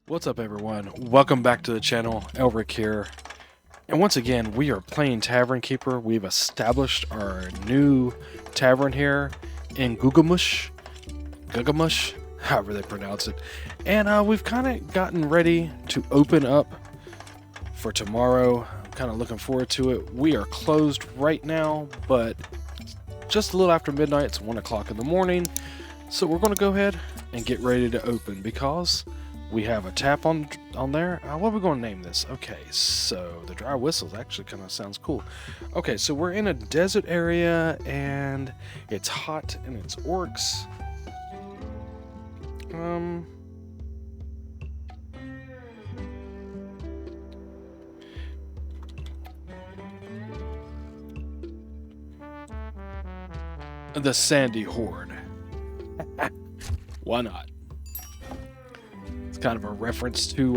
What's up, everyone? Welcome back to the channel. Elric here. And once again, we are playing Tavern Keeper. We've established our new tavern here in Gugamush, however they pronounce it. And we've kind of gotten ready to open up for tomorrow. I'm kind of looking forward to it. We are closed right now, but just a little after midnight. It's 1 o'clock in the morning. So we're going to go ahead and get ready to open because we have a tap on there. What are we going to name this? Okay, so the dry whistles actually kind of sounds cool. Okay, so we're in a desert area and it's hot and it's orcs. The Sandy Horde. Why not? It's kind of a reference to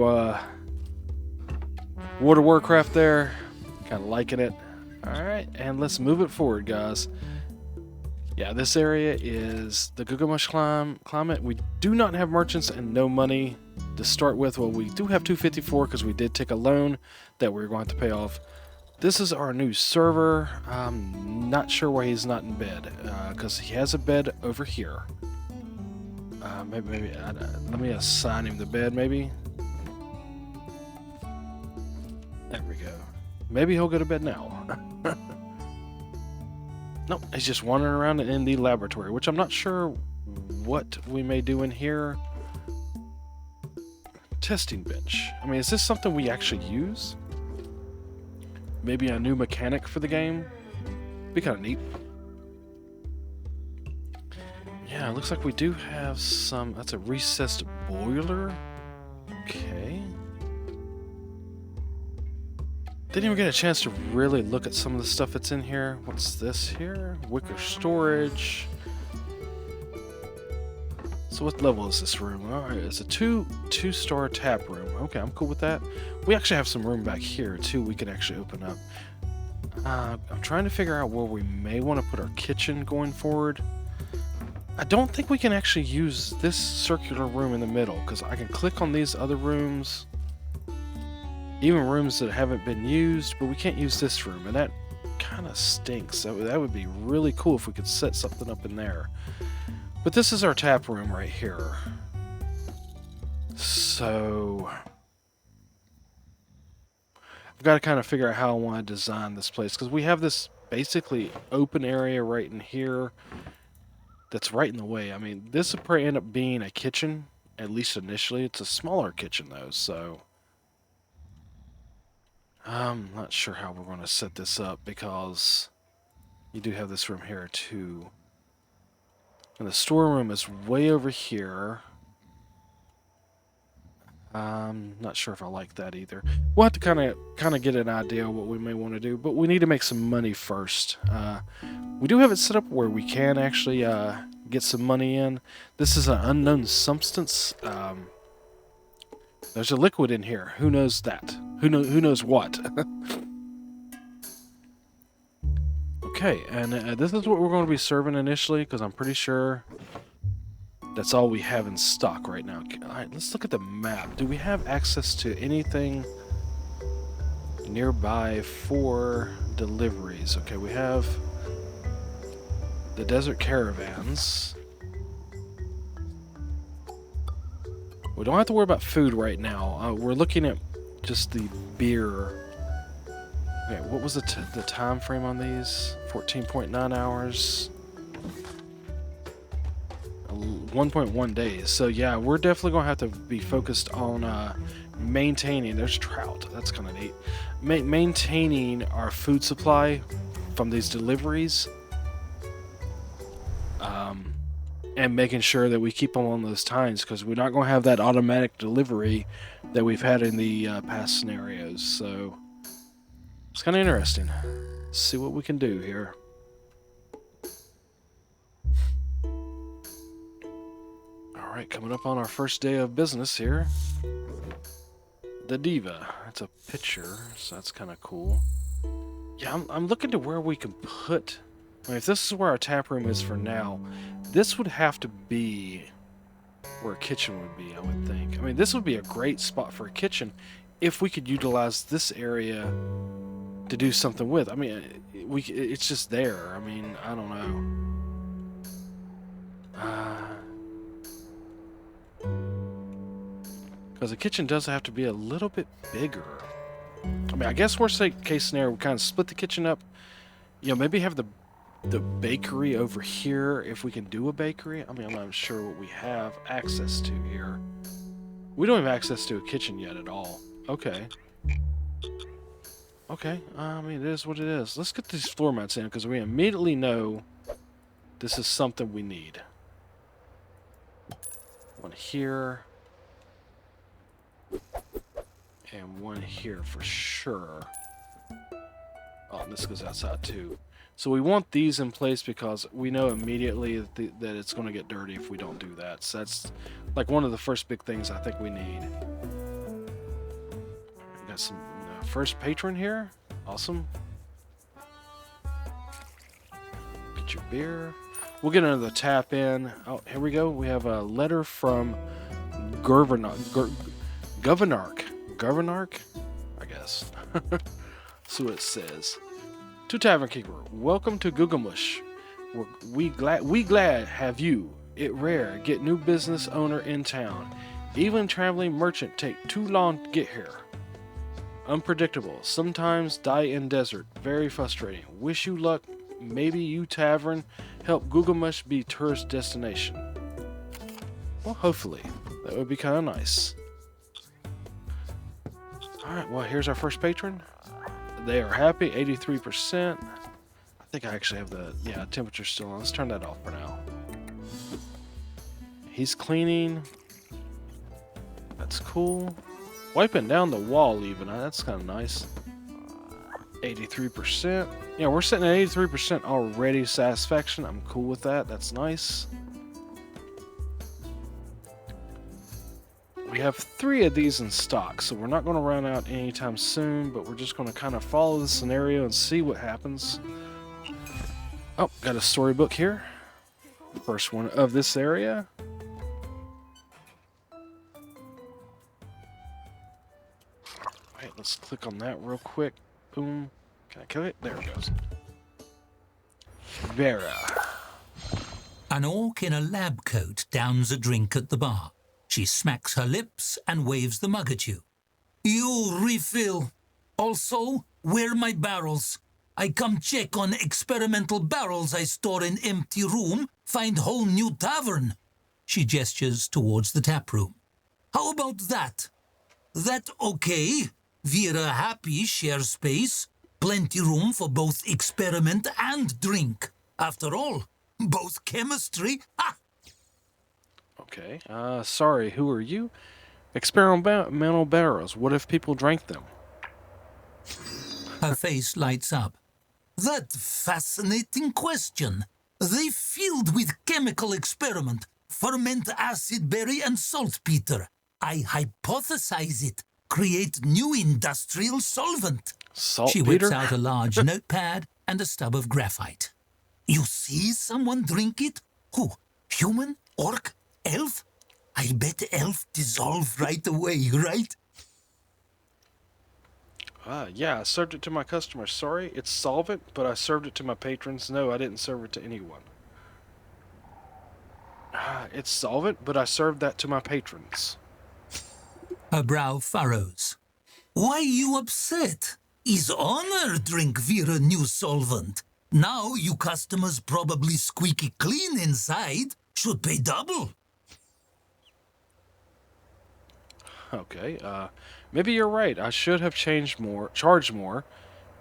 World of Warcraft there. Kind of liking it. Alright, and let's move it forward, guys. Yeah, this area is the Gugamush climate. We do not have merchants and no money to start with. Well, we do have 254 because we did take a loan that we're going to pay off. This is our new server. I'm not sure why he's not in bed, because he has a bed over here. Maybe let me assign him the bed, maybe. There we go. Maybe he'll go to bed now. Nope, he's just wandering around in the laboratory, which I'm not sure what we may do in here. Testing bench. I mean, is this something we actually use? Maybe a new mechanic for the game? Be kind of neat. Yeah, it looks like we do have some... That's a recessed boiler. Okay. Didn't even get a chance to really look at some of the stuff that's in here. What's this here? Wicker storage. So what level is this room? Alright, it's a two-star tap room. Okay, I'm cool with that. We actually have some room back here, too, we can actually open up. I'm trying to figure out where we may want to put our kitchen going forward. I don't think we can actually use this circular room in the middle, because I can click on these other rooms, even rooms that haven't been used, but we can't use this room, and that kind of stinks. That would be really cool if we could set something up in there. But this is our tap room right here. So I've got to kind of figure out how I want to design this place, because we have this basically open area right in here that's right in the way. I mean, this would probably end up being a kitchen, at least initially. It's a smaller kitchen, though, so I'm not sure how we're going to set this up, because you do have this room here, too. And the storeroom is way over here. Not sure if I like that either. We'll have to kind of get an idea of what we may want to do, but we need to make some money first. We do have it set up where we can actually get some money in. This is an unknown substance. There's a liquid in here. Who knows that? Who knows what? Okay, and this is what we're going to be serving initially, because I'm pretty sure that's all we have in stock right now. Alright, let's look at the map. Do we have access to anything nearby for deliveries? Okay, we have the desert caravans. We don't have to worry about food right now. We're looking at just the beer. Okay, what was the time frame on these? 14.9 hours. 1.1 days. So yeah, we're definitely going to have to be focused on maintaining... There's trout. That's kind of neat. Maintaining our food supply from these deliveries. And making sure that we keep them on those times, because we're not going to have that automatic delivery that we've had in the past scenarios. So it's kind of interesting. Let's see what we can do here. Alright, coming up on our first day of business here. The Diva. That's a picture, so that's kind of cool. Yeah, I'm looking to where we can put... I mean, if this is where our tap room is for now, this would have to be where a kitchen would be, I would think. I mean, this would be a great spot for a kitchen if we could utilize this area to do something with. I mean, it's just there. I mean, I don't know. Because the kitchen does have to be a little bit bigger. I mean, I guess worst case scenario, we kind of split the kitchen up. You know, maybe have the bakery over here if we can do a bakery. I mean, I'm not sure what we have access to here. We don't have access to a kitchen yet at all. Okay. Okay, I mean, it is what it is. Let's get these floor mats in because we immediately know this is something we need. One here. And one here for sure. Oh, and this goes outside too. So we want these in place because we know immediately that it's going to get dirty if we don't do that. So that's like one of the first big things I think we need. We got some first patron here. Awesome. Get your beer. We'll get another tap in. Oh, here we go. We have a letter from Governark, I guess. See what it says. To Tavern Keeper, welcome to Gugamush. We glad have you. It rare get new business owner in town. Even traveling merchant take too long to get here. Unpredictable. Sometimes die in desert. Very frustrating. Wish you luck. Maybe you tavern help Gugamush be tourist destination. Well, hopefully. That would be kind of nice. Alright, well, here's our first patron. They are happy, 83%. I think I actually have the, temperature still on. Let's turn that off for now. He's cleaning. That's cool. Wiping down the wall even. That's kind of nice. 83%. Yeah, we're sitting at 83% already satisfaction. I'm cool with that. That's nice. We have 3 of these in stock, so we're not going to run out anytime soon, but we're just going to kind of follow the scenario and see what happens. Oh, got a storybook here. First one of this area. Alright, let's click on that real quick. Boom. Can I kill it? There it goes. Vera. An orc in a lab coat downs a drink at the bar. She smacks her lips and waves the mug at you. You refill. Also, where my barrels? I come check on experimental barrels I store in empty room, find whole new tavern. She gestures towards the tap room. How about that? That okay? Vera happy share space. Plenty room for both experiment and drink. After all, both chemistry. Ha! Okay. Sorry, who are you? Experimental barrels. What if people drank them? Her face lights up. That fascinating question. They filled with chemical experiment. Ferment acid berry and saltpeter. I hypothesize it. Create new industrial solvent. Saltpeter? She whips out a large notepad and a stub of graphite. You see someone drink it? Who? Human? Orc? Elf? I bet elf dissolve right away, right? Yeah, I served it to my customers. Sorry, it's solvent, but I served it to my patrons. No, I didn't serve it to anyone. It's solvent, but I served that to my patrons. Her brow furrows. Why you upset? Is honor drink Vera new solvent. Now you customers probably squeaky clean inside. Should pay double. Okay, maybe you're right. I should have charged more.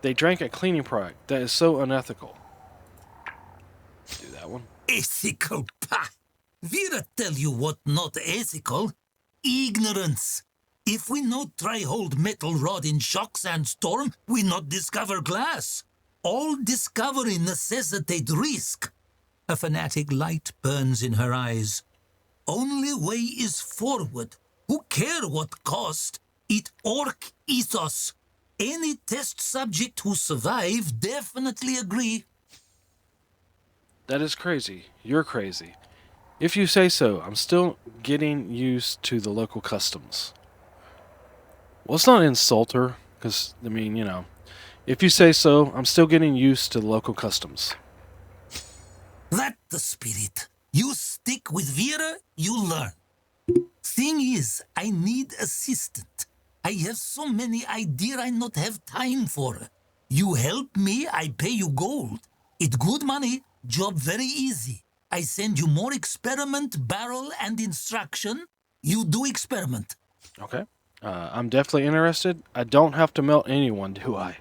They drank a cleaning product. That is so unethical. Do that one. Ethical, pah! Vera tell you what not ethical. Ignorance. If we not try hold metal rod in shock sandstorm, we not discover glass. All discovery necessitate risk. A fanatic light burns in her eyes. Only way is forward. Who care what cost? It orc ethos. Any test subject who survive definitely agree. That is crazy. You're crazy. If you say so, I'm still getting used to the local customs. Well, it's not an insult her, because, I mean, if you say so, I'm still getting used to the local customs. That the spirit. You stick with Vera, you learn. Thing is, I need assistant. I have so many idea I not have time for. You help me, I pay you gold. It good money, job very easy. I send you more experiment, barrel, and instruction. You do experiment. Okay. I'm definitely interested. I don't have to melt anyone, do I?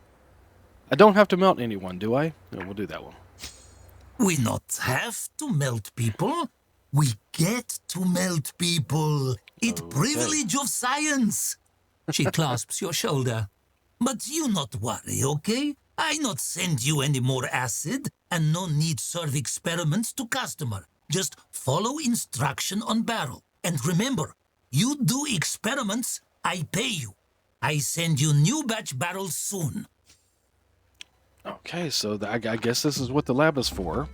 I don't have to melt anyone, do I? No, we'll do that one. We not have to melt people. We get to melt people. It Okay. privilege of science. She clasps your shoulder. But you not worry, okay? I not send you any more acid and no need serve experiments to customer. Just follow instruction on barrel. And remember, you do experiments, I pay you. I send you new batch barrels soon. Okay, so I guess this is what the lab is for.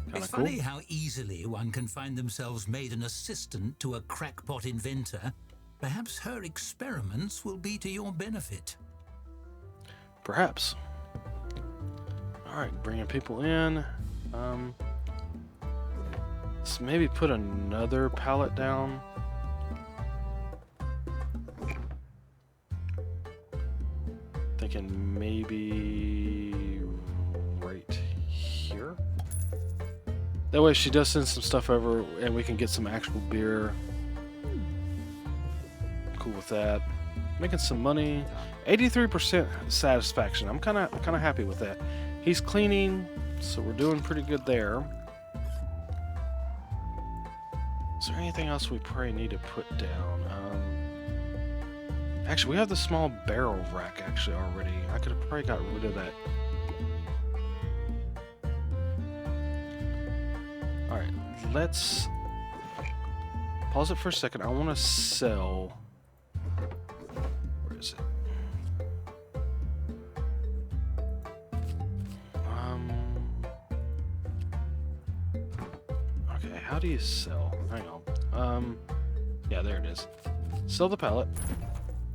It's Kinda funny how easily one can find themselves made an assistant to a crackpot inventor. Perhaps her experiments will be to your benefit. Perhaps. All right, bringing people in. Let's maybe put another pallet down. Thinking maybe right here. That way, if she does send some stuff over, and we can get some actual beer. Cool with that. Making some money. 83% satisfaction. I'm kind of happy with that. He's cleaning, so we're doing pretty good there. Is there anything else we probably need to put down? Actually, we have the small barrel rack actually already. I could have probably got rid of that. All right, let's pause it for a second. I want to sell. Where is it? Okay, how do you sell? Hang on. Yeah, there it is. Sell the pallet.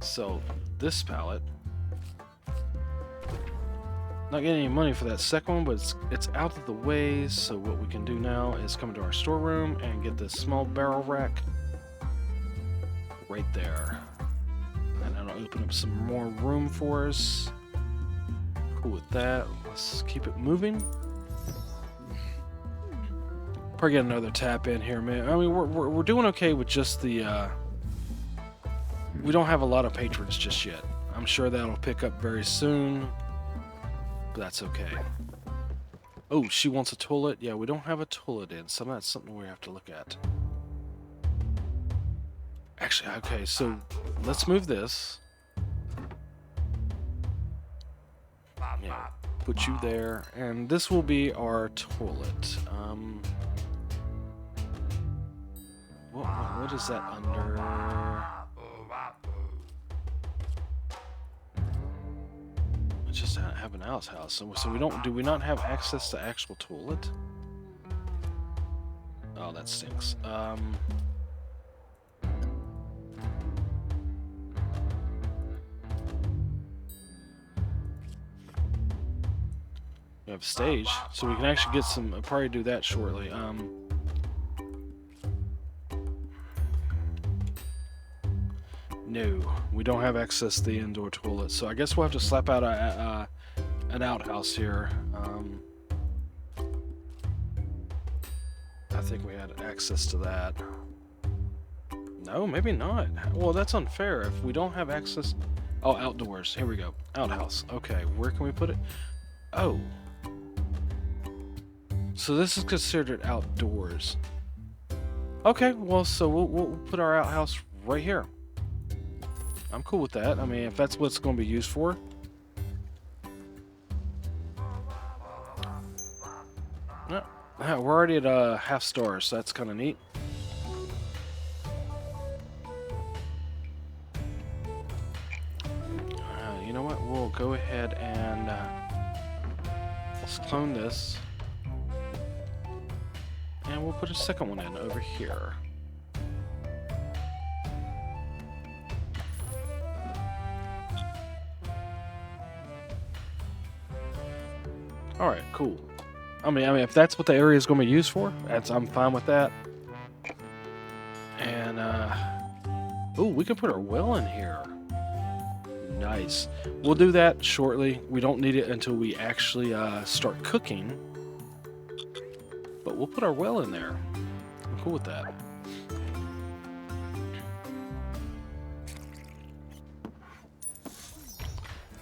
Sell this pallet. Not getting any money for that second one, but it's out of the way, so what we can do now is come into our storeroom and get this small barrel rack right there. And that'll open up some more room for us. Cool with that. Let's keep it moving. Probably get another tap in here, man. I mean, we're doing okay with just the, we don't have a lot of patrons just yet. I'm sure that'll pick up very soon. But that's okay. Oh, she wants a toilet? Yeah, we don't have a toilet in, so that's something we have to look at. Actually, okay, so let's move this. Yeah, put you there, and this will be our toilet. What is that under? Just have an outhouse. So we don't. Do we not have access to actual toilet? Oh, that stinks. We have a stage, so we can actually get some. I'll probably do that shortly. No, we don't have access to the indoor toilet, so I guess we'll have to slap out an outhouse here. I think we had access to that. No, maybe not. Well, that's unfair if we don't have access. Oh, outdoors. Here we go. Outhouse. Okay, where can we put it? Oh. So this is considered outdoors. Okay, well, so we'll put our outhouse right here. I'm cool with that. I mean, if that's what it's going to be used for. No, we're already at a half star, so that's kind of neat. You know what? We'll go ahead and let's clone this. And we'll put a second one in over here. Alright, cool. I mean, if that's what the area is going to be used for, I'm fine with that. And, ooh, we can put our well in here. Nice. We'll do that shortly. We don't need it until we actually start cooking. But we'll put our well in there. I'm cool with that.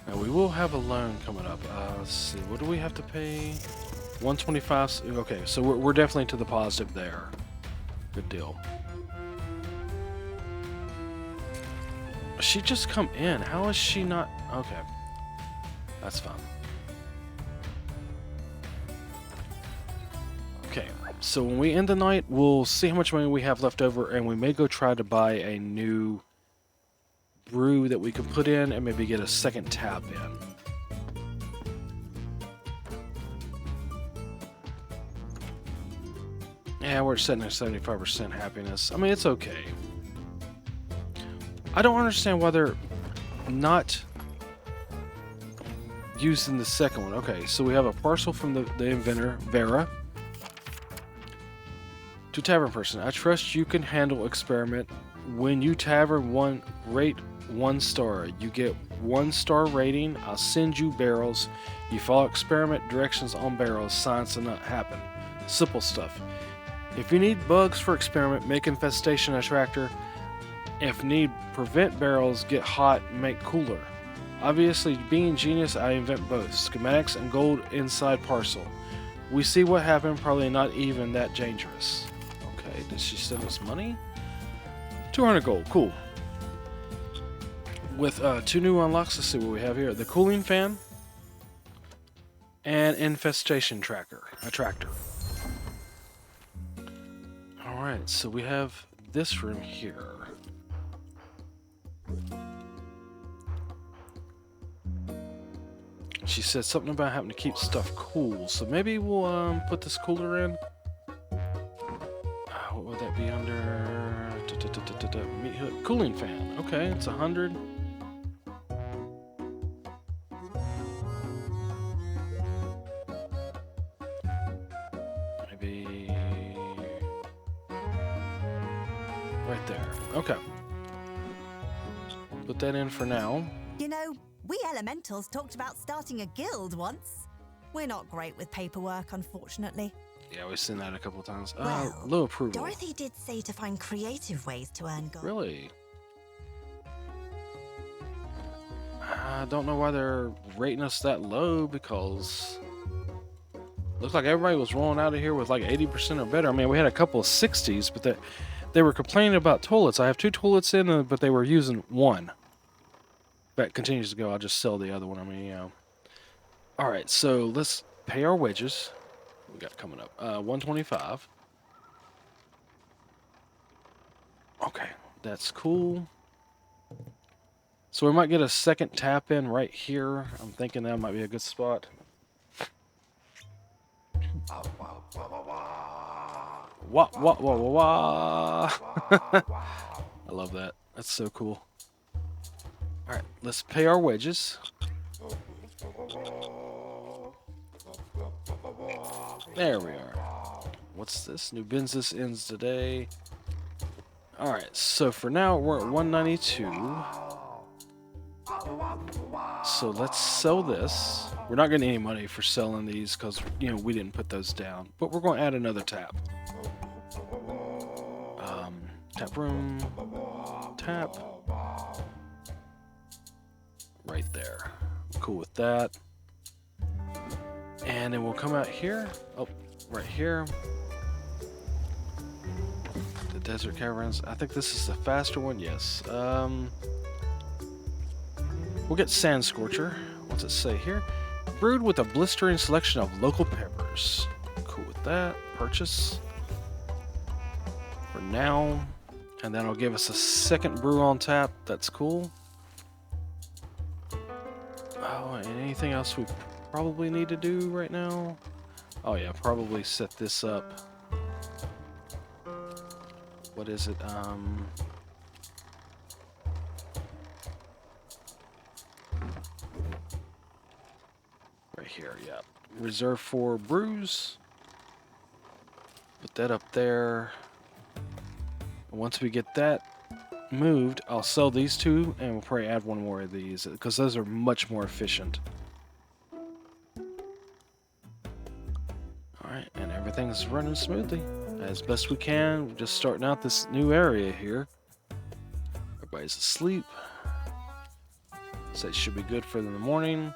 Now, we will have a loan coming up. Let's see. What do we have to pay? 125. Okay, so we're definitely to the positive there. Good deal. She just come in. How is she not? Okay. That's fine. Okay, so when we end the night, we'll see how much money we have left over, and we may go try to buy a new brew that we can put in and maybe get a second tap in. Yeah, we're sitting at 75% happiness. I mean, it's okay. I don't understand why they're not using the second one. Okay, so we have a parcel from the inventor, Vera. To Tavern person, I trust you can handle experiment. When you Tavern one, rate 1 star. You get 1-star rating. I'll send you barrels. You follow experiment directions on barrels. Science will not happen. Simple stuff. If you need bugs for experiment, make infestation attractor. If need, prevent barrels, get hot, make cooler. Obviously, being genius, I invent both. Schematics and gold inside parcel. We see what happened, probably not even that dangerous. Okay, did she send us money? 200 gold, cool. With 2 new unlocks, let's see what we have here. The cooling fan and infestation attractor. Alright, so we have this room here. She said something about having to keep stuff cool, so maybe we'll put this cooler in. What would that be under? Meat hook. Cooling fan. Okay, it's 100. Maybe right there. Okay. Put that in for now. You know, we elementals talked about starting a guild once. We're not great with paperwork, unfortunately. Yeah, we've seen that a couple of times. Well, low approval. Dorothy did say to find creative ways to earn gold. Really? I don't know why they're rating us that low, because looks like everybody was rolling out of here with like 80% or better. I mean, we had a couple of 60s, but they were complaining about toilets. I have 2 toilets in, but they were using 1. That continues to go. I'll just sell the other one. I mean, you know. All right, so let's pay our wages. We got coming up 125. Okay, that's cool. So we might get a second tap in right here. I'm thinking that might be a good spot. Wah, wah, wah, wah, wah. I love that. That's so cool. All right, let's pay our wages. There we are. What's this? New business ends today. All right, so for now we're at 192. So let's sell this. We're not getting any money for selling these because, you know, we didn't put those down. But we're going to add another tap. Tap room. Tap. Right there. Cool with that. And then we'll come out here. Oh, right here. The desert caverns. I think this is the faster one. Yes. We'll get Sand Scorcher. What's it say here? Brewed with a blistering selection of local peppers. Cool with that. Purchase. For now. And that'll give us a second brew on tap. That's cool. Oh, and anything else we probably need to do right now? Oh yeah, probably set this up What is it? Right here, yeah. Reserve for brews. Put that up there. Once we get that moved, I'll sell these two, and we'll probably add one more of these, because those are much more efficient. Alright, and everything's running smoothly. As best we can. We're just starting out this new area here. Everybody's asleep. So it should be good for the morning.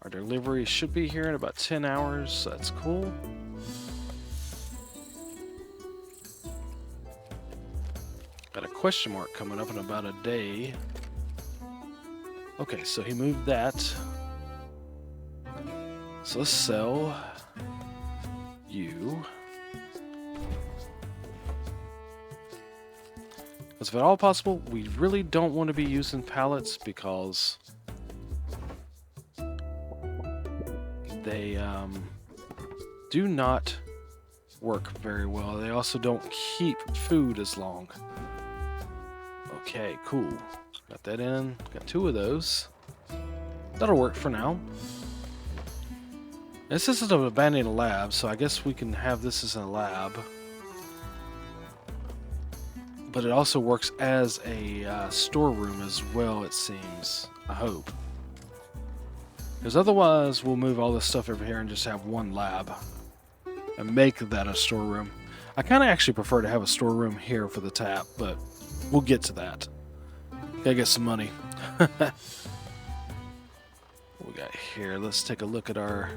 Our delivery should be here in about 10 hours, so that's cool. Got a question mark coming up in about a day. Okay, so he moved that. So let's sell you. Because if at all possible, we really don't want to be using pallets because they do not work very well. They also don't keep food as long. Okay, cool. Got that in. Got two of those. That'll work for now. This isn't an abandoned lab, so I guess we can have this as a lab. But it also works as a storeroom as well, it seems. I hope. Because otherwise, we'll move all this stuff over here and just have one lab. And make that a storeroom. I kind of actually prefer to have a storeroom here for the tap, but we'll get to that. Gotta get some money. What we got here? Let's take a look at our...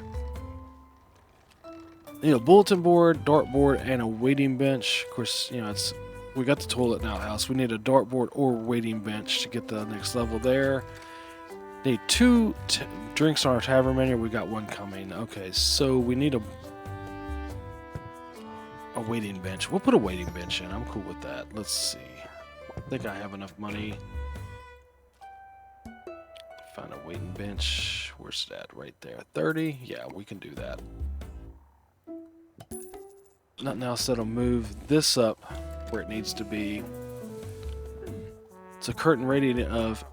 bulletin board, dartboard, and a waiting bench. Of course, it's... We got the toilet in our house. We need a dartboard or waiting bench to get the next level there. Need two drinks on our tavern menu. We got one coming. Okay, so we need a waiting bench. We'll put a waiting bench in. I'm cool with that. Let's see. I think I have enough money. Find a waiting bench. Where's that? Right there. 30? Yeah, we can do that. Nothing else that'll move this up where it needs to be. It's a curtain rating of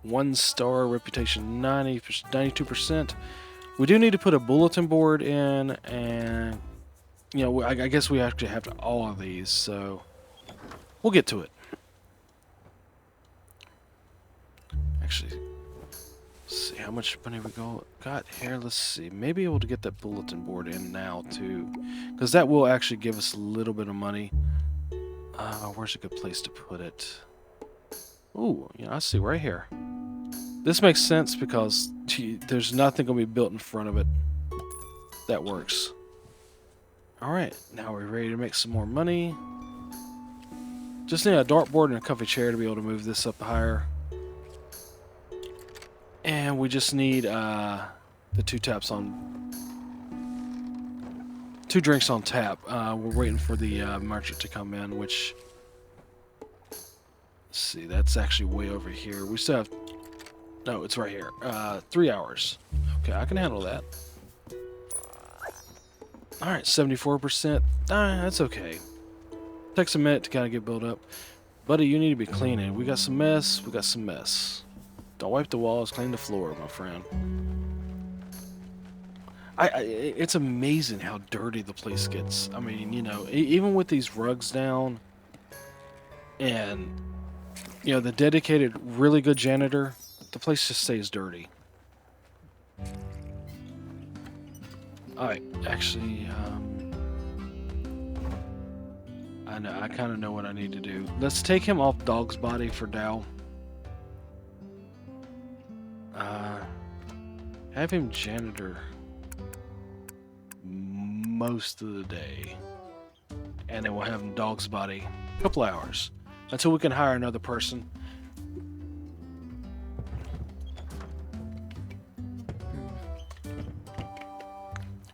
1 star, reputation 92%. We do need to put a bulletin board in, and I guess we actually have to all of these, so we'll get to it. Actually, let's see how much money we got here. Let's see, maybe able to get that bulletin board in now too, because that will actually give us a little bit of money. Where's a good place to put it? Ooh, I see right here. This makes sense because there's nothing going to be built in front of it. That works. Alright, now we're ready to make some more money. Just need a dartboard and a comfy chair to be able to move this up higher. And we just need the two drinks on tap. We're waiting for the merchant to come in, which... Let's see, that's actually way over here. We still have... No, it's right here. 3 hours. Okay, I can handle that. Alright, 74%. That's okay. Takes a minute to kind of get built up. Buddy, you need to be cleaning. We got some mess. We got some mess. Don't wipe the walls, clean the floor, my friend. It's amazing how dirty the place gets. I mean, even with these rugs down and, the dedicated, really good janitor, the place just stays dirty. Alright, actually, I kind of know what I need to do. Let's take him off Dog's Body for Dow. Have him janitor most of the day. And then we'll have him Dog's Body a couple hours. Until we can hire another person.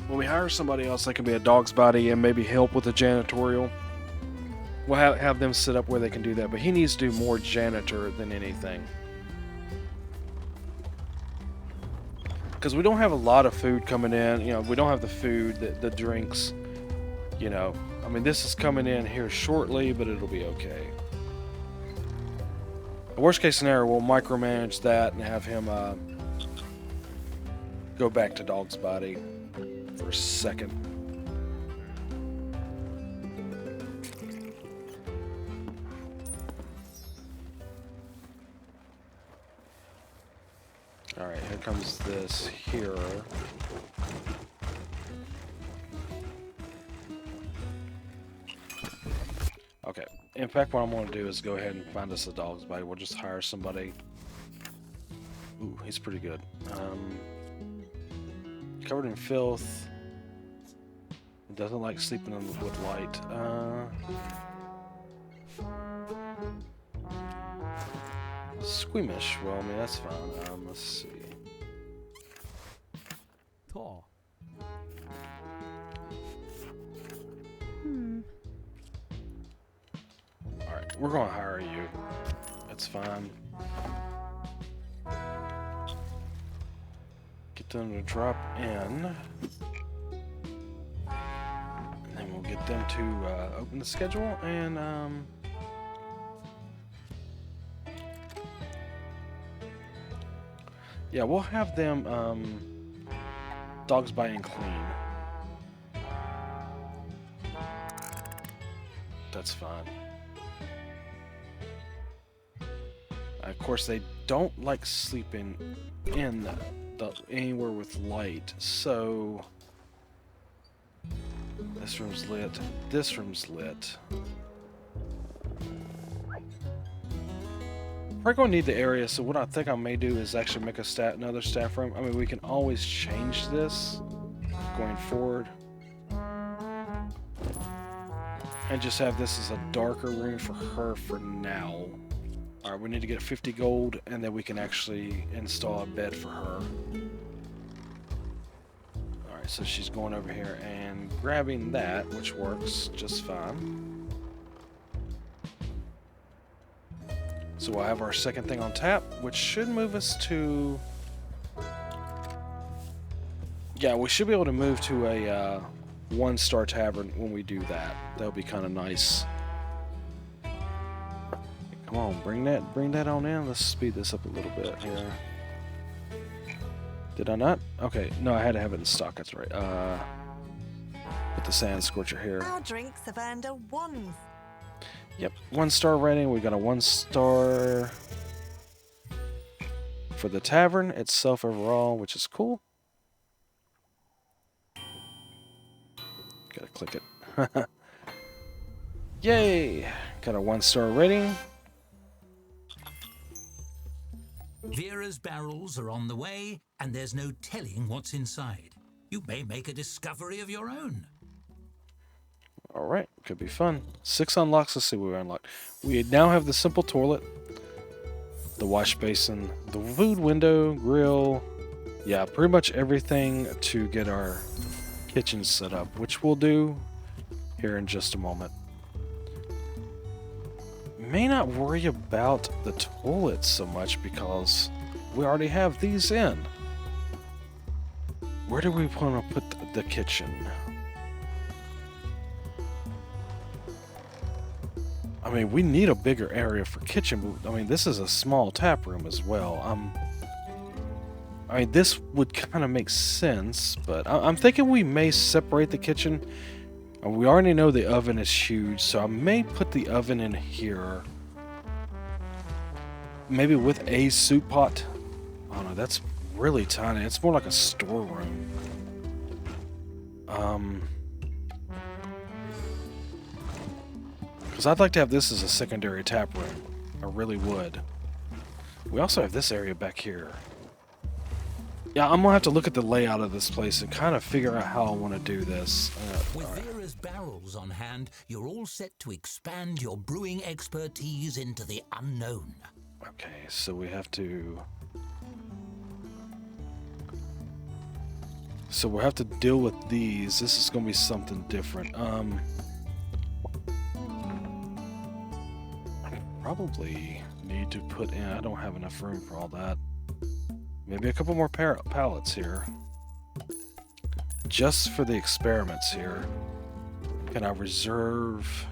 When we hire somebody else that can be a Dog's Body and maybe help with the janitorial, we'll have them sit up where they can do that. But he needs to do more janitor than anything. Because we don't have a lot of food coming in. We don't have the food, the drinks. you know, I mean, this is coming in here shortly, but it'll be okay. Worst case scenario, we'll micromanage that and have him go back to Dog's Body for a second. Alright, here comes this here. Okay, in fact, what I'm going to do is go ahead and find us a Dog's Body. We'll just hire somebody. Ooh, he's pretty good. Covered in filth. Doesn't like sleeping with light. Squeamish. Well, I mean, that's fine. Let's see. Tall. Alright, we're going to hire you. That's fine. Get them to drop in. And then we'll get them to open the schedule and yeah, we'll have them Dogs Bite and Clean. That's fine. Of course, they don't like sleeping in anywhere with light, so this room's lit. This room's lit. We're going to need the area, so what I think I may do is actually make another staff room. I mean, we can always change this going forward. And just have this as a darker room for her for now. Alright, we need to get 50 gold, and then we can actually install a bed for her. Alright, so she's going over here and grabbing that, which works just fine. So we'll have our second thing on tap, which should move us to... Yeah, we should be able to move to a one-star tavern when we do that. That'll be kind of nice. Come on, bring that on in. Let's speed this up a little bit here. Did I not? Okay, no, I had to have it in stock. That's right. Put the sand scorcher here. Our drinks have earned a 1. Yep, 1-star rating. We got a 1-star for the tavern itself overall, which is cool. Gotta click it. Yay! Got a 1-star rating. Vera's barrels are on the way, and there's no telling what's inside. You may make a discovery of your own. Alright, could be fun. 6 unlocks. Let's see what we unlocked. We now have the simple toilet, the wash basin, the food window, grill. Yeah, pretty much everything to get our kitchen set up, which we'll do here in just a moment. May not worry about the toilet so much because we already have these in. Where do we want to put the kitchen? I mean, we need a bigger area for kitchen, but I mean, this is a small tap room as well. I mean, this would kind of make sense, but I'm thinking we may separate the kitchen. We already know the oven is huge, so I may put the oven in here. Maybe with a soup pot. Oh no, that's really tiny. It's more like a storeroom. Because I'd like to have this as a secondary tap room. I really would. We also have this area back here. Yeah, I'm gonna have to look at the layout of this place and kind of figure out how I want to do this. With Vera's barrels on hand, you're all set to expand your brewing expertise into the unknown. Okay, so we have to... So we'll have to deal with these. This is gonna be something different. I probably need to put in... I don't have enough room for all that. Maybe a couple more pallets here. Just for the experiments here. Can I reserve?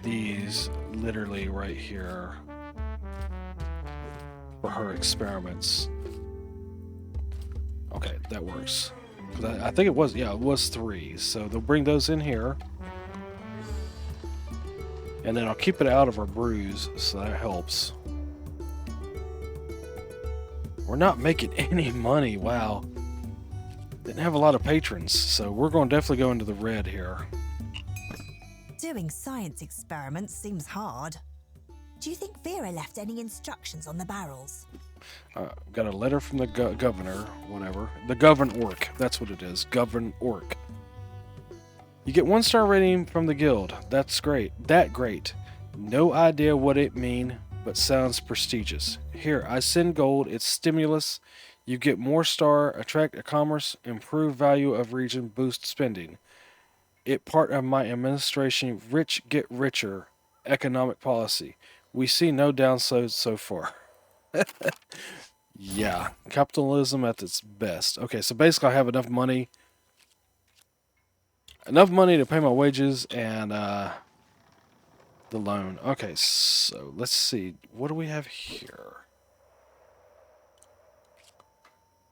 These literally right here for her experiments. Okay, that works. 'Cause I think it was, yeah, it was 3. So they'll bring those in here. And then I'll keep it out of her brews, so that helps. We're not making any money, wow. Didn't have a lot of patrons, so we're going to definitely go into the red here. Doing science experiments seems hard. Do you think Vera left any instructions on the barrels? Got a letter from the governor, whatever. The Govern Orc, that's what it is. Govern Orc. You get 1-star rating from the guild. That's great. That great. No idea what it mean, but sounds prestigious. Here, I send gold. It's stimulus. You get more star, attract a commerce, improve value of region, boost spending. It part of my administration, rich get richer, economic policy. We see no downsides so far. Yeah, capitalism at its best. Okay, so basically I have enough money to pay my wages and the loan. Okay, so let's see. What do we have here?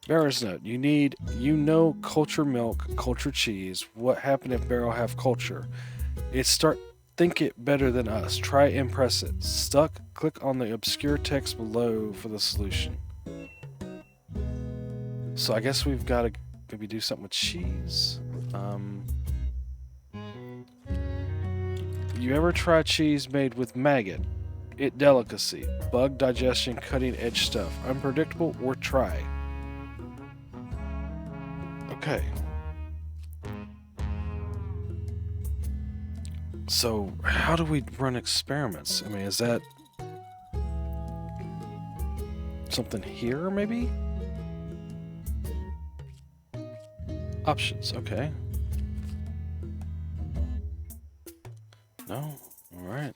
Barrow's note. Culture milk, culture cheese. What happened if Barrow have culture? Think it better than us. Try impress it. Stuck? Click on the obscure text below for the solution. So I guess we've got to maybe do something with cheese. You ever try cheese made with maggot? It delicacy. Bug digestion, cutting edge stuff. Unpredictable or try. Okay. So, how do we run experiments? I mean, is that something here, maybe? Options, okay. No? Alright.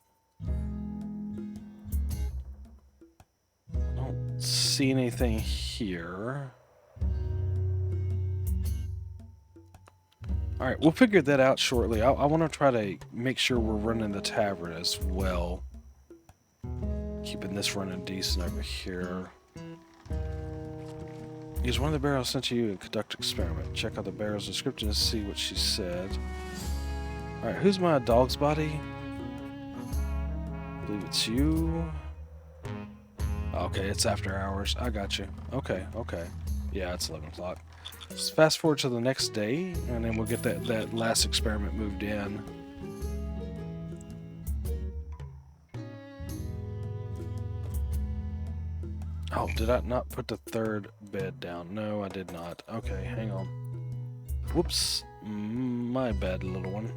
I don't see anything here. Alright, we'll figure that out shortly. I want to try to make sure we're running the tavern as well. Keeping this running decent over here. Use one of the barrels sent to you and conduct experiment. Check out the barrel's description to see what she said. Alright, who's my dog's body? I believe it's you. Okay, it's after hours. I got you. Okay. Yeah, it's 11 o'clock. Let's fast forward to the next day, and then we'll get that last experiment moved in. Oh, did I not put the 3rd bed down? No, I did not. Okay, hang on. Whoops. My bad, little one.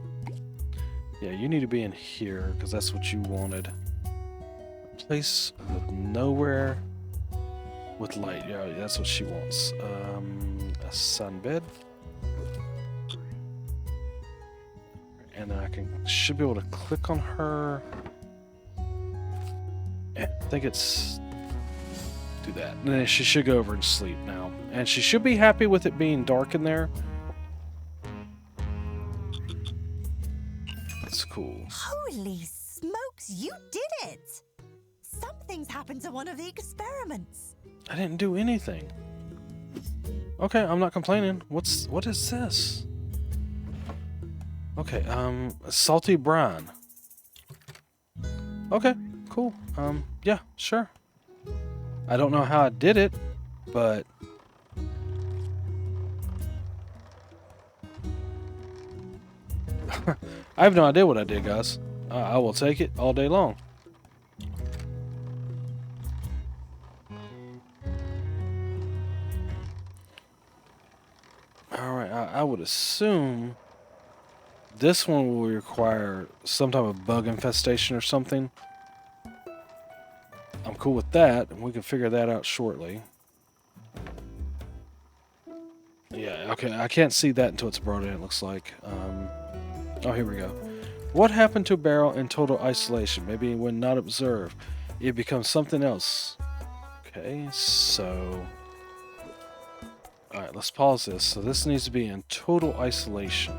Yeah, you need to be in here, because that's what you wanted. A place with nowhere with light. Yeah, that's what she wants. A sun bed. And then I should be able to click on her. And I think it's... do that. And then she should go over and sleep now. And she should be happy with it being dark in there. That's cool. Holy smokes, you did it! Something's happened to one of the experiments. I didn't do anything. Okay, I'm not complaining. What is this? Okay, salty brine. Okay, cool. Yeah, sure. I don't know how I did it, but I have no idea what I did, guys. I will take it all day long. Alright, I would assume this one will require some type of bug infestation or something. I'm cool with that, and we can figure that out shortly. Yeah, okay, I can't see that until it's brought in, it looks like. Oh, here we go. What happened to a barrel in total isolation? Maybe when not observed, it becomes something else. Okay, so... Alright, let's pause this. So this needs to be in total isolation.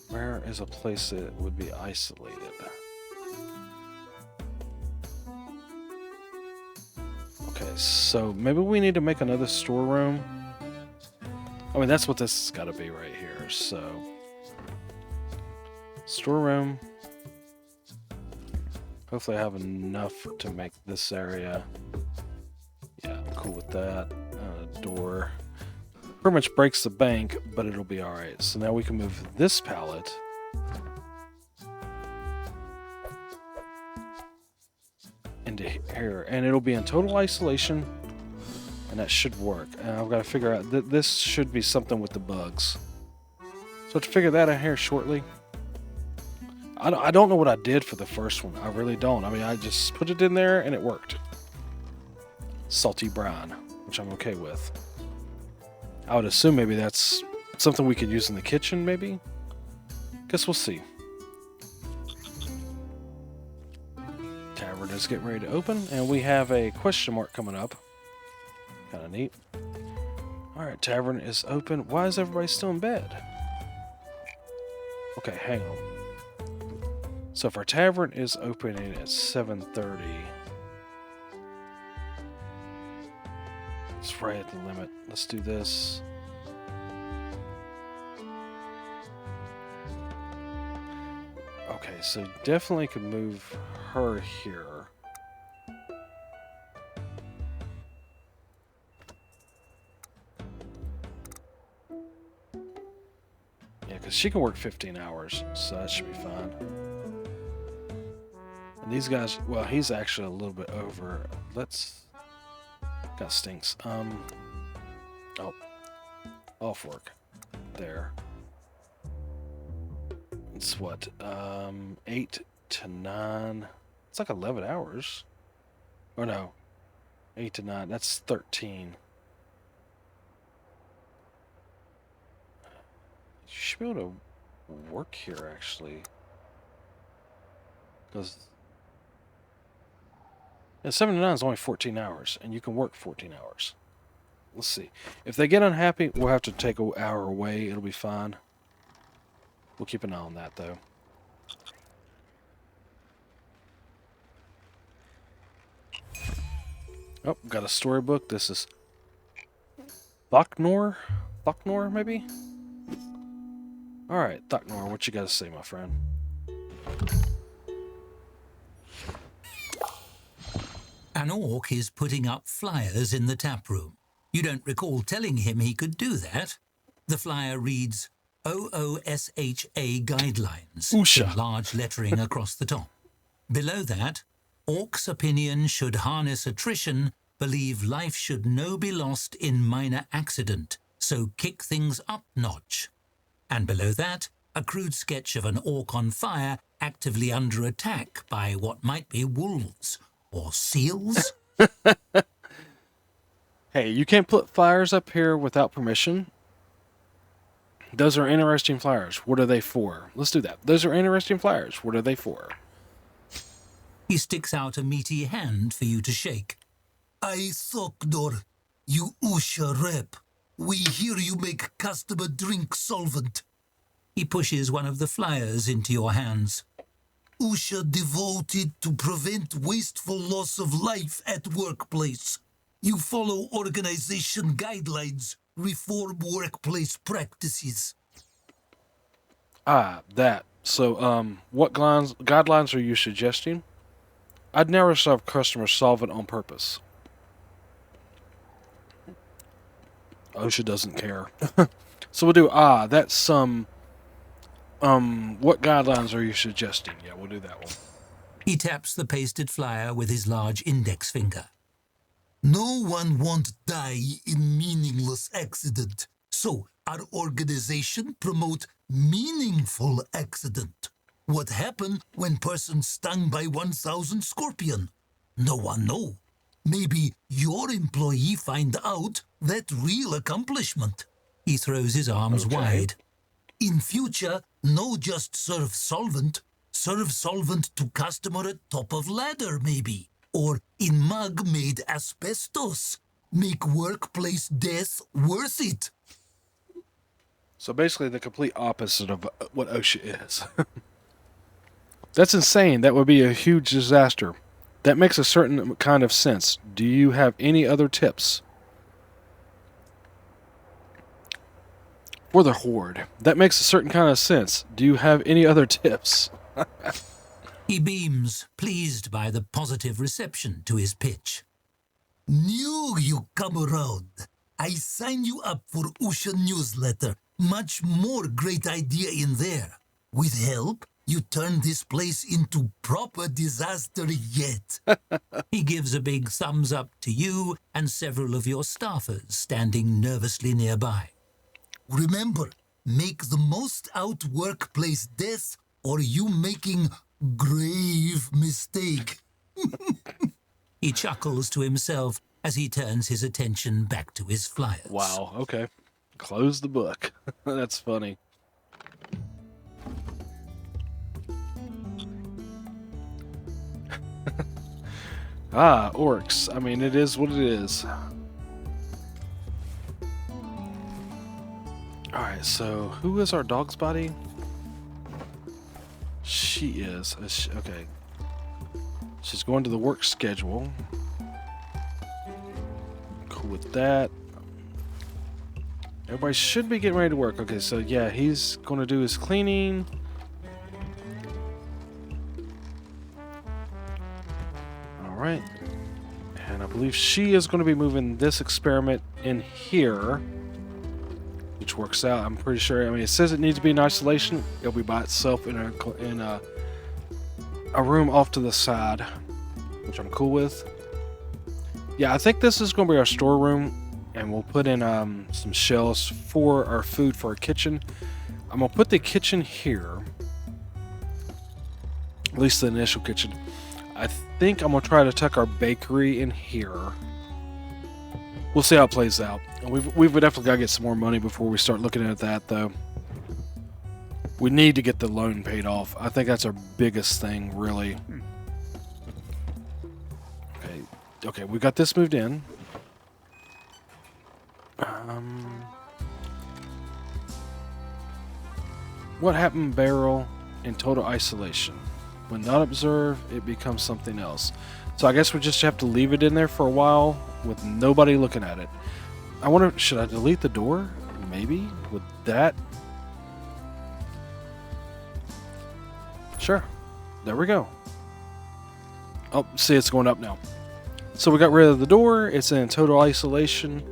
Where is a place that would be isolated? Okay, so maybe we need to make another storeroom. I mean, that's what this has got to be right here. So, storeroom. Hopefully I have enough to make this area. Yeah, I'm cool with that. Door. Pretty much breaks the bank, but it'll be alright. So now we can move this pallet. Into here. And it'll be in total isolation. And that should work. And I've got to figure out that this should be something with the bugs. So to figure that out here shortly. I don't know what I did for the first one. I really don't. I mean, I just put it in there and it worked. Salty brown, which I'm okay with. I would assume maybe that's something we could use in the kitchen, maybe? Guess we'll see. Tavern is getting ready to open, and we have a question mark coming up. Kind of neat. Alright, Tavern is open. Why is everybody still in bed? Okay, hang on. So if our Tavern is opening at 7:30, it's right at the limit. Let's do this. Okay, so definitely could move her here. Yeah, because she can work 15 hours, so that should be fine. And these guys, well, he's actually a little bit over. Let's... Got stinks. Oh. Off work. There. It's what? 8 to 9. It's like 11 hours. Or no. 8 to 9. That's 13. You should be able to work here, actually. Because... Yeah, 7 to 9 is only 14 hours, and you can work 14 hours. Let's see. If they get unhappy, we'll have to take an hour away. It'll be fine. We'll keep an eye on that, though. Oh, got a storybook. This is Thoknor? Thoknor, maybe? Alright, Thoknor, what you got to say, my friend? An orc is putting up flyers in the tap room. You don't recall telling him he could do that. The flyer reads OOSHA Guidelines Oosha. in large lettering across the top. Below that, Orc's opinion should harness attrition, believe life should no be lost in minor accident, so kick things up notch. And below that, a crude sketch of an orc on fire actively under attack by what might be wolves. Or seals? Hey, you can't put flyers up here without permission. Those are interesting flyers. What are they for? Let's do that. Those are interesting flyers. What are they for? He sticks out a meaty hand for you to shake. I Thoknor, you Usha rep. We hear you make customer drink solvent. He pushes one of the flyers into your hands. Usha devoted to prevent wasteful loss of life at workplace. You follow organization guidelines, reform workplace practices. Ah, that. So, what guidelines are you suggesting? I'd never serve customers solvent on purpose. OSHA doesn't care. So we'll do, that's some... what guidelines are you suggesting? Yeah, we'll do that one. He taps the pasted flyer with his large index finger. No one want die in meaningless accident. So our organization promote meaningful accident. What happen when person stung by 1,000 scorpion? No one know. Maybe your employee find out that real accomplishment. He throws his arms wide. In future, no just serve solvent to customer at top of ladder maybe, or in mug made asbestos. Make workplace death worth it. So basically the complete opposite of what OSHA is. That's insane. That would be a huge disaster. That makes a certain kind of sense. Do you have any other tips? For the Horde. That makes a certain kind of sense. Do you have any other tips? He beams, pleased by the positive reception to his pitch. Knew you come around. I sign you up for Usha newsletter. Much more great idea in there. With help, you turn this place into proper disaster yet. He gives a big thumbs up to you and several of your staffers standing nervously nearby. Remember, make the most out workplace death or you making grave mistake. He chuckles to himself as he turns his attention back to his flyers. Wow, okay. Close the book. That's funny. Orcs. I mean, it is what it is. Alright, so who is our dog's body? She is. Okay. She's going to the work schedule. Cool with that. Everybody should be getting ready to work. Okay, so yeah, he's going to do his cleaning. Alright. And I believe she is going to be moving this experiment in here. Which works out, I'm pretty sure. I mean, it says it needs to be in isolation. It'll be by itself in a room off to the side, which I'm cool with. Yeah, I think this is going to be our storeroom, and we'll put in some shelves for our food for our kitchen. I'm going to put the kitchen here, at least the initial kitchen. I think I'm going to try to tuck our bakery in here. We'll see how it plays out. We've definitely got to get some more money before we start looking at that, though. We need to get the loan paid off. I think that's our biggest thing, really. Okay, we got this moved in. What happened, barrel, in total isolation? When not observed, it becomes something else. So I guess we just have to leave it in there for a while with nobody looking at it. I wonder, should I delete the door? Maybe? With that? Sure. There we go. Oh, see, it's going up now. So we got rid of the door. It's in total isolation.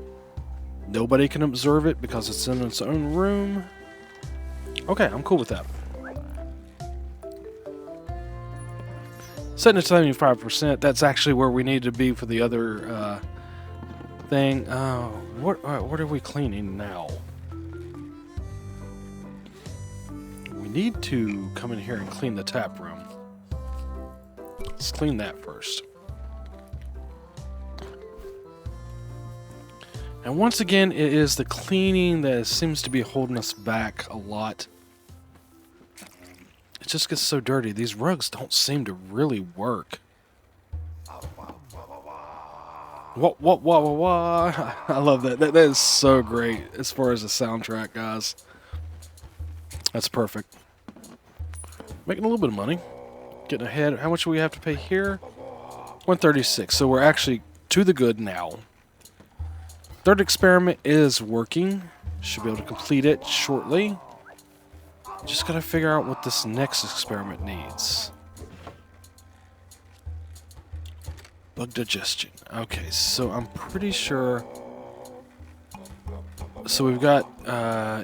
Nobody can observe it because it's in its own room. Okay, I'm cool with that. Setting it to 75%. That's actually where we need to be for the other thing. What are we cleaning now? We need to come in here and clean the tap room. Let's clean that first. And once again, it is the cleaning that seems to be holding us back a lot. It just gets so dirty. These rugs don't seem to really work. What? I love that. That is so great as far as the soundtrack, guys. That's perfect. Making a little bit of money. Getting ahead. How much do we have to pay here? 136. So we're actually to the good now. Third experiment is working. Should be able to complete it shortly. Just gotta figure out what this next experiment needs. Bug digestion. Okay, so I'm pretty sure. So we've got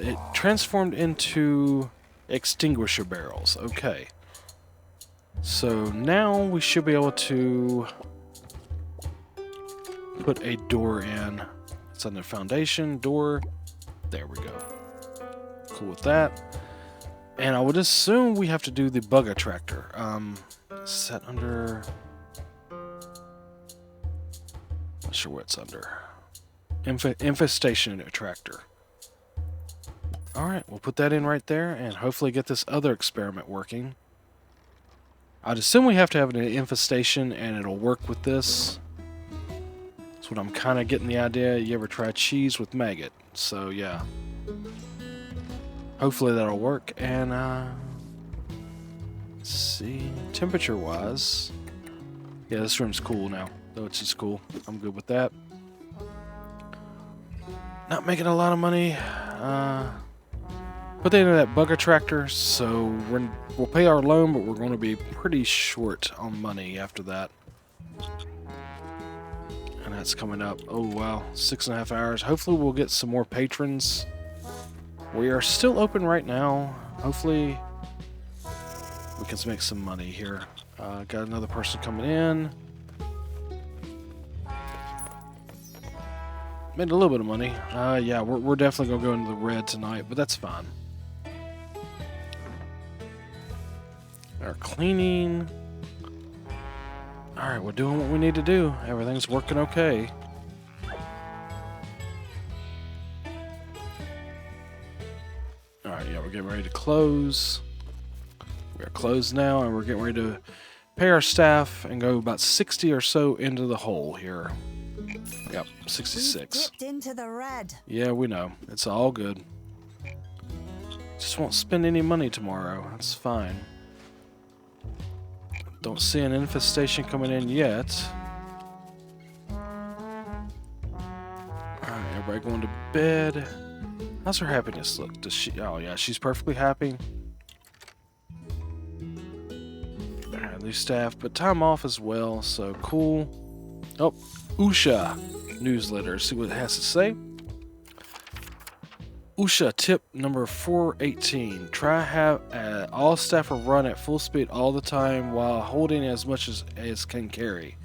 it transformed into extinguisher barrels. Okay. So now we should be able to put a door in. It's under foundation, door. There we go. Cool with that. And I would assume we have to do the bug attractor. Set under... Not sure what it's under. Infestation attractor. Alright, we'll put that in right there and hopefully get this other experiment working. I'd assume we have to have an infestation and it'll work with this. That's what I'm kind of getting the idea. You ever try cheese with maggot? So yeah. Hopefully that'll work. And let's see, temperature-wise, yeah, this room's cool now. Though it's just cool. I'm good with that. Not making a lot of money. Put that into that bug attractor, so we'll pay our loan, but we're going to be pretty short on money after that. And that's coming up. Oh wow, 6.5 hours. Hopefully we'll get some more patrons. We are still open right now. Hopefully we can make some money here. Got another person coming in. Made a little bit of money. Yeah, we're definitely going to go into the red tonight, but that's fine. Our cleaning. Alright, we're doing what we need to do. Everything's working okay. Alright, yeah, we're getting ready to close. We're closed now, and we're getting ready to pay our staff and go about 60 or so into the hole here. Yep, 66. We've dipped into the red. Yeah, we know. It's all good. Just won't spend any money tomorrow. That's fine. Don't see an infestation coming in yet. Alright, everybody going to bed. How's her happiness look? Does she? Oh yeah, she's perfectly happy. Alright, new staff, but time off as well, so cool. Oh, Usha newsletter. See what it has to say. Usha tip number 418. Try have all staff are run at full speed all the time while holding as much as can carry.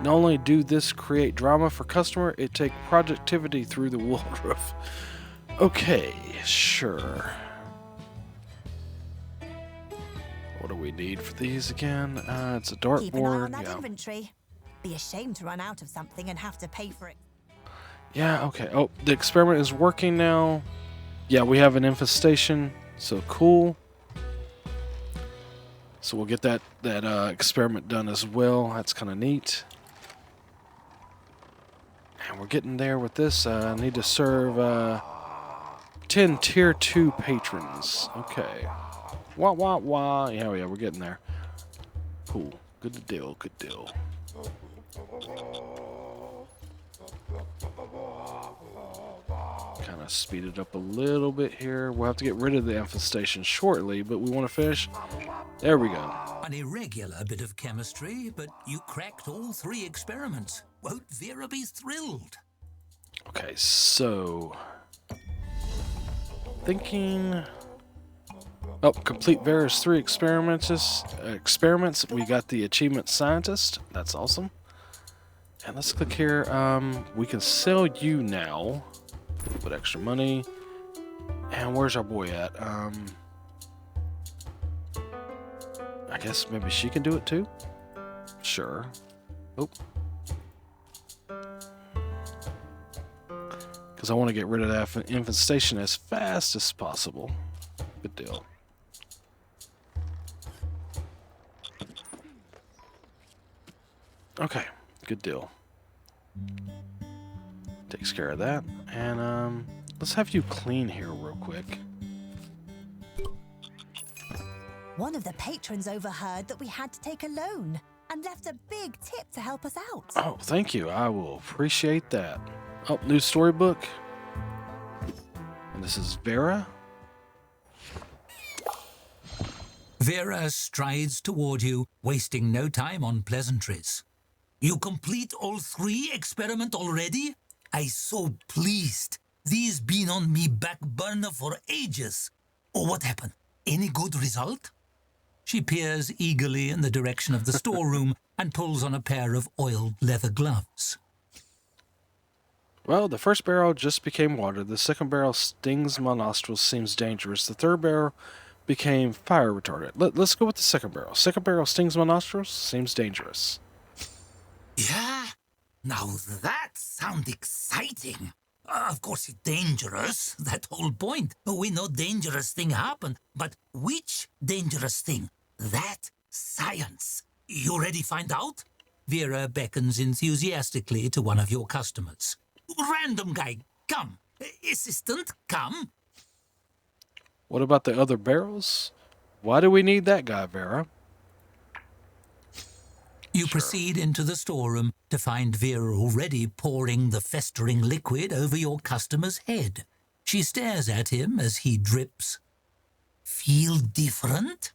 Not only do this create drama for customer, it take productivity through the wilderness. Okay, sure. What do we need for these again? It's a dartboard. Keep an eye on that inventory. Be ashamed to run out of something and have to pay for it. Yeah, okay. Oh, the experiment is working now. Yeah, we have an infestation, so cool. So we'll get that experiment done as well. That's kind of neat. And we're getting there with this. I need to serve 10 tier 2 patrons. Okay. Wah, wah, wah. Yeah, we're getting there. Cool. Good deal, good deal. Kind of speed it up a little bit here. We'll have to get rid of the infestation shortly, but we want to finish. There we go. An irregular bit of chemistry, but you cracked all 3 experiments. Won't Vera be thrilled? Okay, so thinking. Oh, complete Vera's 3 experiments. We got the achievement scientist. That's awesome. And let's click here. We can sell you now. A little bit extra money. And where's our boy at? I guess maybe she can do it too? Sure. Oh. Because I want to get rid of that infestation as fast as possible. Good deal. Okay, good deal. Takes care of that. And let's have you clean here real quick. One of the patrons overheard that we had to take a loan and left a big tip to help us out. Oh, thank you. I will appreciate that. Oh, new storybook. And this is Vera. Vera strides toward you, wasting no time on pleasantries. You complete all 3 experiments already? I so pleased. These been on me back burner for ages. Oh, what happened? Any good result? She peers eagerly in the direction of the storeroom and pulls on a pair of oiled leather gloves. Well, the first barrel just became water. The second barrel stings my nostrils, seems dangerous. The third barrel became fire retardant. Let's go with the second barrel. Second barrel stings my nostrils, seems dangerous. Yeah? Now that sounds exciting. Of course, it's dangerous. That whole point. We know dangerous thing happen, but which dangerous thing? That science. You ready find out? Vera beckons enthusiastically to one of your customers. Random guy, come. Assistant, come. What about the other barrels? Why do we need that guy, Vera? You proceed into the storeroom to find Vera already pouring the festering liquid over your customer's head. She stares at him as he drips. Feel different?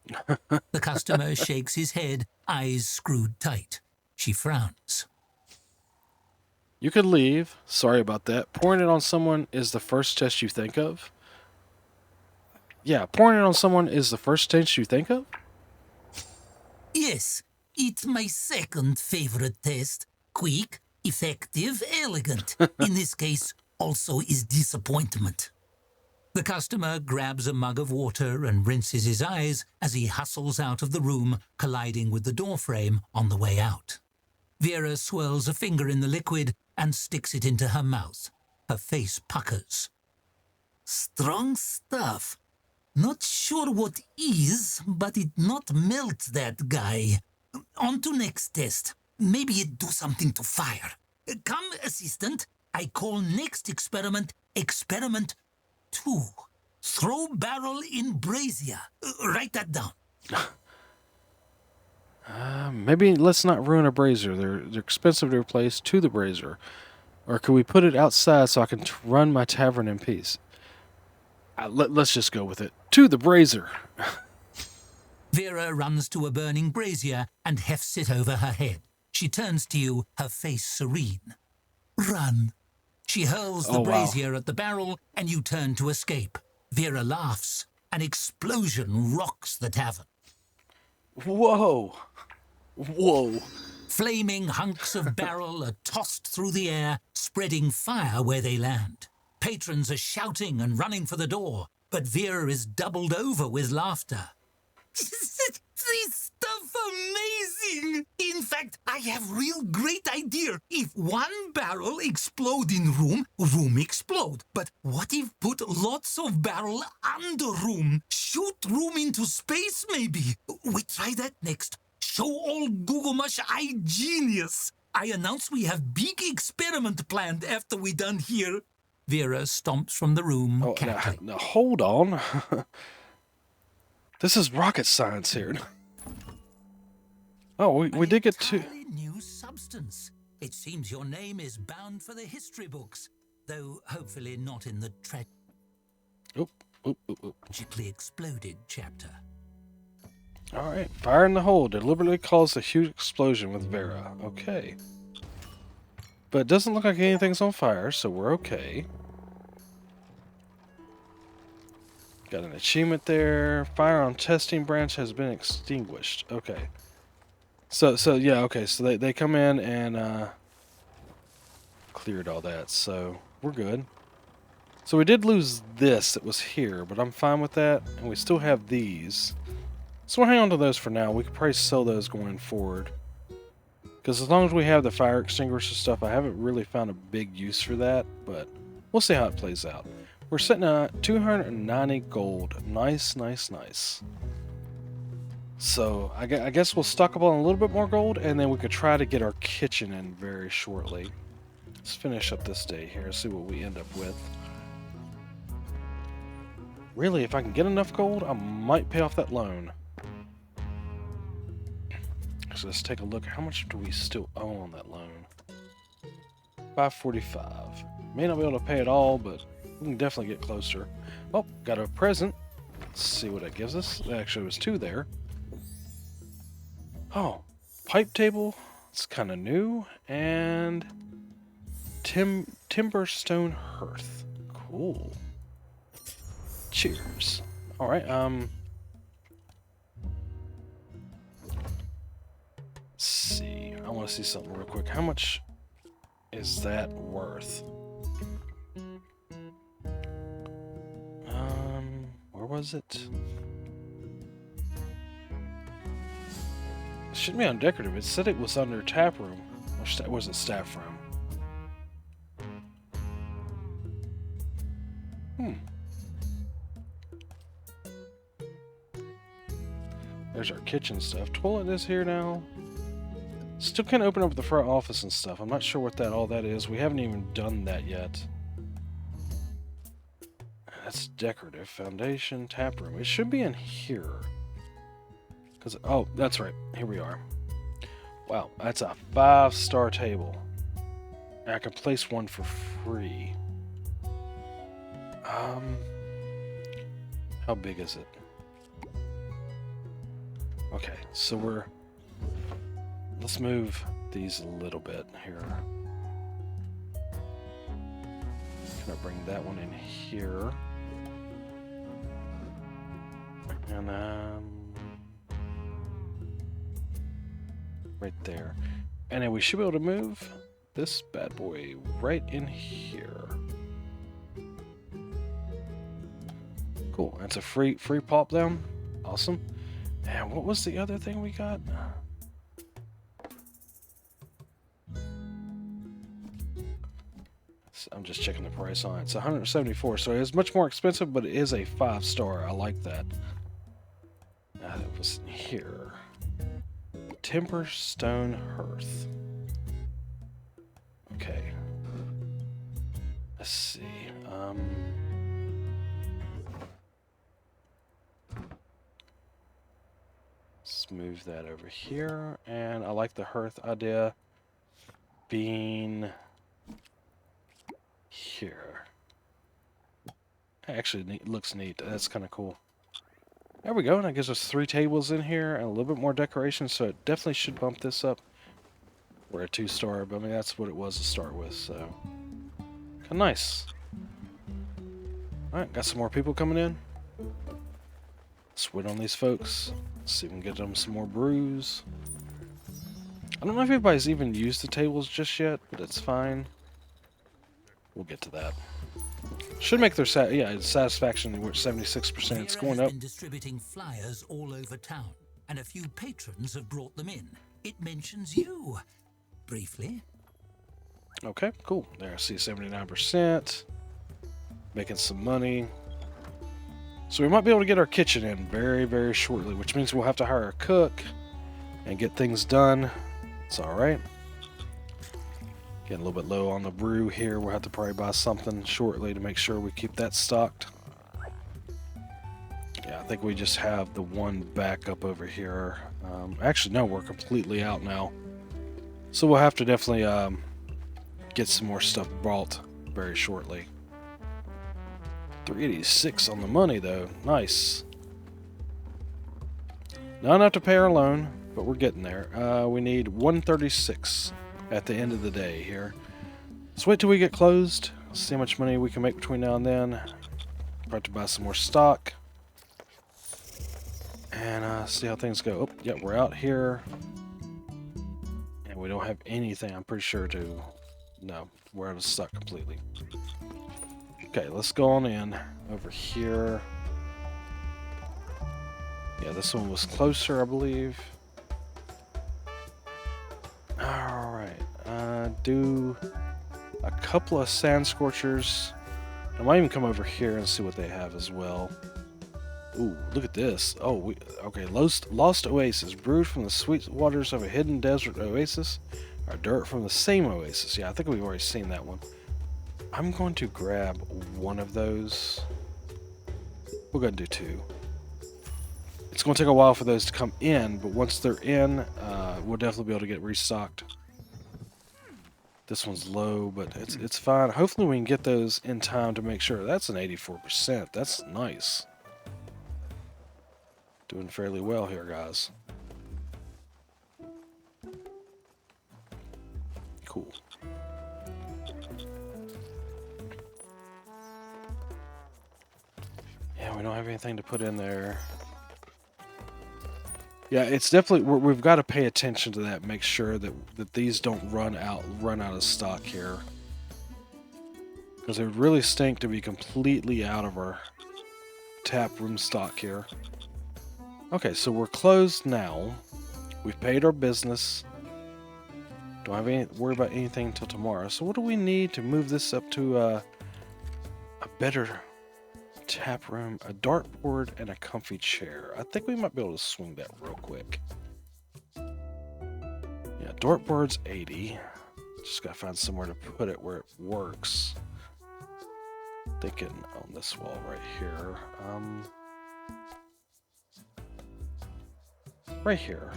The customer shakes his head, eyes screwed tight. She frowns. You could leave. Sorry about that. Pouring it on someone is the first test you think of? Yeah, pouring it on someone is the first test you think of? Yes, it's my second favorite test. Quick, effective, elegant. In this case, also is disappointment. The customer grabs a mug of water and rinses his eyes as he hustles out of the room, colliding with the doorframe on the way out. Vera swirls a finger in the liquid and sticks it into her mouth. Her face puckers. Strong stuff. Not sure what is, but it not melt that guy. On to next test. Maybe it do something to fire. Come, assistant. I call next experiment Experiment 2. Throw barrel in brazier. Write that down. Maybe let's not ruin a brazier. They're expensive to replace. To the brazier. Or could we put it outside so I can run my tavern in peace? Let's just go with it. To the brazier. Vera runs to a burning brazier and hefts it over her head. She turns to you, her face serene. Run. She hurls the brazier at the barrel and you turn to escape. Vera laughs. An explosion rocks the tavern. Whoa. Whoa. Flaming hunks of barrel are tossed through the air, spreading fire where they land. Patrons are shouting and running for the door, but Vera is doubled over with laughter. This stuff amazing! In fact, I have real great idea. If one barrel explode in room, room explode. But what if put lots of barrel under room? Shoot room into space maybe? We try that next. Show all Google Mush I genius. I announce we have big experiment planned after we done here. Vera stomps from the room, cackling. Now hold on. This is rocket science here. Oh, we did get to... New substance. It seems your name is bound for the history books, though hopefully not in the tragically exploded chapter. Alright, fire in the hole deliberately caused a huge explosion with Vera. Okay. But it doesn't look like anything's on fire, so we're okay. Got an achievement there. Fire on testing branch has been extinguished. Okay. So yeah, okay. So they come in and cleared all that. So we're good. So we did lose this that was here, but I'm fine with that. And we still have these. So we'll hang on to those for now. We could probably sell those going forward. Because as long as we have the fire extinguisher stuff, I haven't really found a big use for that. But we'll see how it plays out. We're sitting at 290 gold. Nice, nice, nice. So I guess we'll stock up on a little bit more gold, and then we could try to get our kitchen in very shortly. Let's finish up this day here, see what we end up with. Really, if I can get enough gold, I might pay off that loan. So let's take a look. How much do we still owe on that loan? 545. May not be able to pay it all, but we can definitely get closer. Oh, got a present. Let's see what it gives us. Actually, it was 2 there. Oh, pipe table. It's kind of new. And timber stone hearth. Cool. Cheers. All right. Let's see. I want to see something real quick. How much is that worth? Where was it? It shouldn't be on decorative. It said it was under tap room. Or was it staff room? There's our kitchen stuff. Toilet is here now. Still can't open up the front office and stuff. I'm not sure what all that is. We haven't even done that yet. That's decorative. Foundation, tap room. It should be in here. Oh, that's right. Here we are. Wow, that's a 5-star table. And I can place one for free. How big is it? Okay, so let's move these a little bit here. Can I bring that one in here? And right there. And then we should be able to move this bad boy right in here. Cool. That's a free pop down. Awesome. And what was the other thing we got? I'm just checking the price on it. It's 174, so it is much more expensive, but it is a 5-star. I like that. It was here. Timber stone hearth. Okay. Let's see. Let's move that over here, and I like the hearth idea being here. Actually, it looks neat. That's kind of cool. There we go, and that gives us 3 tables in here and a little bit more decoration, so it definitely should bump this up. We're a 2-star, but I mean, that's what it was to start with, so. Kind of nice. Alright, got some more people coming in. Let's wait on these folks. See if we can get them some more brews. I don't know if anybody's even used the tables just yet, but it's fine. We'll get to that. Should make their satisfaction. We're at 76%. It's going up. Been distributing flyers all over town, and a few patrons have brought them in. It mentions you, briefly. Okay, cool. There, I see 79%. Making some money. So we might be able to get our kitchen in very, very shortly, which means we'll have to hire a cook and get things done. It's all right. Getting a little bit low on the brew here. We'll have to probably buy something shortly to make sure we keep that stocked. Yeah, I think we just have the one backup over here. Actually, no, we're completely out now. So we'll have to definitely get some more stuff bought very shortly. 386 on the money, though. Nice. Not enough to pay our loan, but we're getting there. We need 136 at the end of the day here. Let's wait till we get closed. See how much money we can make between now and then. Probably to buy some more stock. And see how things go. Oh, yeah, we're out here. And we don't have anything, I'm pretty sure, to... No, we're out of stock completely. Okay, let's go on in over here. Yeah, this one was closer, I believe. Alright, do a couple of sand scorchers. I might even come over here and see what they have as well. Ooh, look at this. Oh, okay, Lost Oasis, brewed from the sweet waters of a hidden desert oasis, or dirt from the same oasis. Yeah, I think we've already seen that one. I'm going to grab one of those. We're going to do 2. It's going to take a while for those to come in, but once they're in, we'll definitely be able to get restocked. This one's low, but it's fine. Hopefully we can get those in time to make sure. That's an 84%. That's nice. Doing fairly well here, guys. Cool. Yeah, we don't have anything to put in there. Yeah, it's definitely we've got to pay attention to that. Make sure that these don't run out of stock here, because it would really stink to be completely out of our tap room stock here. Okay, so we're closed now. We've paid our business. Don't have any worry about anything until tomorrow. So what do we need to move this up to a better tap room, a dartboard, and a comfy chair? I think we might be able to swing that real quick. Yeah, Dortboard's 80. Just gotta find somewhere to put it where it works. Thinking on this wall right here. Right here.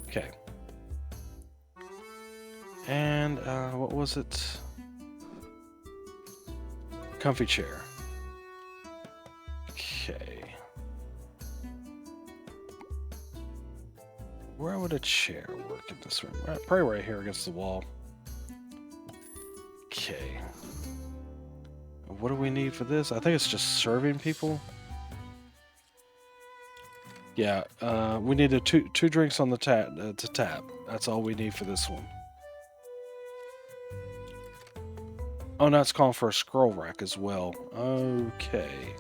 Okay. And what was it? Comfy chair. Okay. Where would a chair work in this room? Probably right here against the wall. Okay. What do we need for this? I think it's just serving people. Yeah, we need two drinks on the tap to tap. That's all we need for this one. Oh, now it's calling for a scroll rack as well. Okay.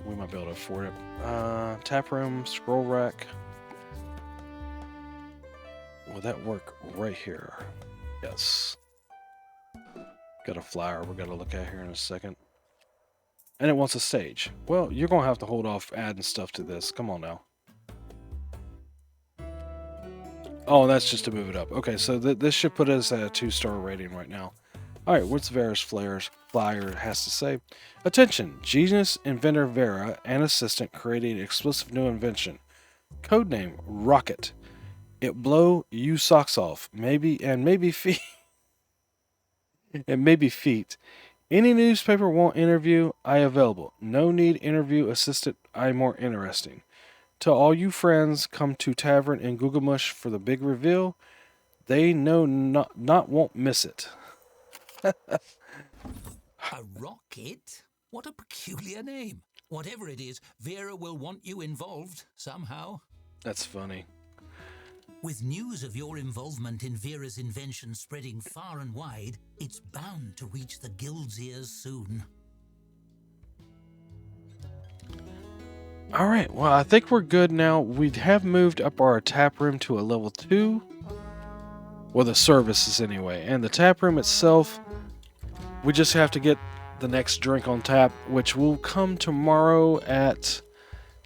We might be able to afford it. Tap room, scroll rack. Will that work right here? Yes. Got a flyer we're gonna look at here in a second. And it wants a stage. Well, you're gonna have to hold off adding stuff to this. Come on now. Oh, that's just to move it up. Okay, so this should put us at a 2-star rating right now. Alright, what's Vera's flyer has to say? Attention! Genius inventor Vera and assistant creating explosive new invention. Codename Rocket. It blow you socks off. Maybe feet. And maybe feet. Any newspaper want interview, I available. No need interview assistant, I more interesting. To all you friends, come to Tavern in Gugamush for the big reveal. They know not won't miss it. A rocket? What a peculiar name. Whatever it is, Vera will want you involved somehow. That's funny. With news of your involvement in Vera's invention spreading far and wide, it's bound to reach the guild's ears soon. Alright, well, I think we're good now. We have moved up our tap room to a level 2. Well, the services anyway. And the tap room itself, we just have to get the next drink on tap, which will come tomorrow at...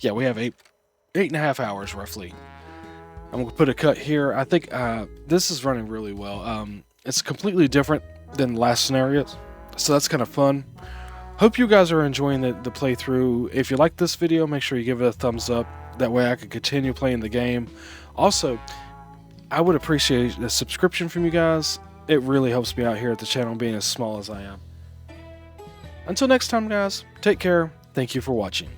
Yeah, we have 8.5 hours roughly. I'm going to put a cut here. I think this is running really well. It's completely different than the last scenarios, so that's kind of fun. Hope you guys are enjoying the playthrough. If you like this video, make sure you give it a thumbs up. That way I can continue playing the game. Also, I would appreciate a subscription from you guys. It really helps me out here at the channel being as small as I am. Until next time, guys, take care. Thank you for watching.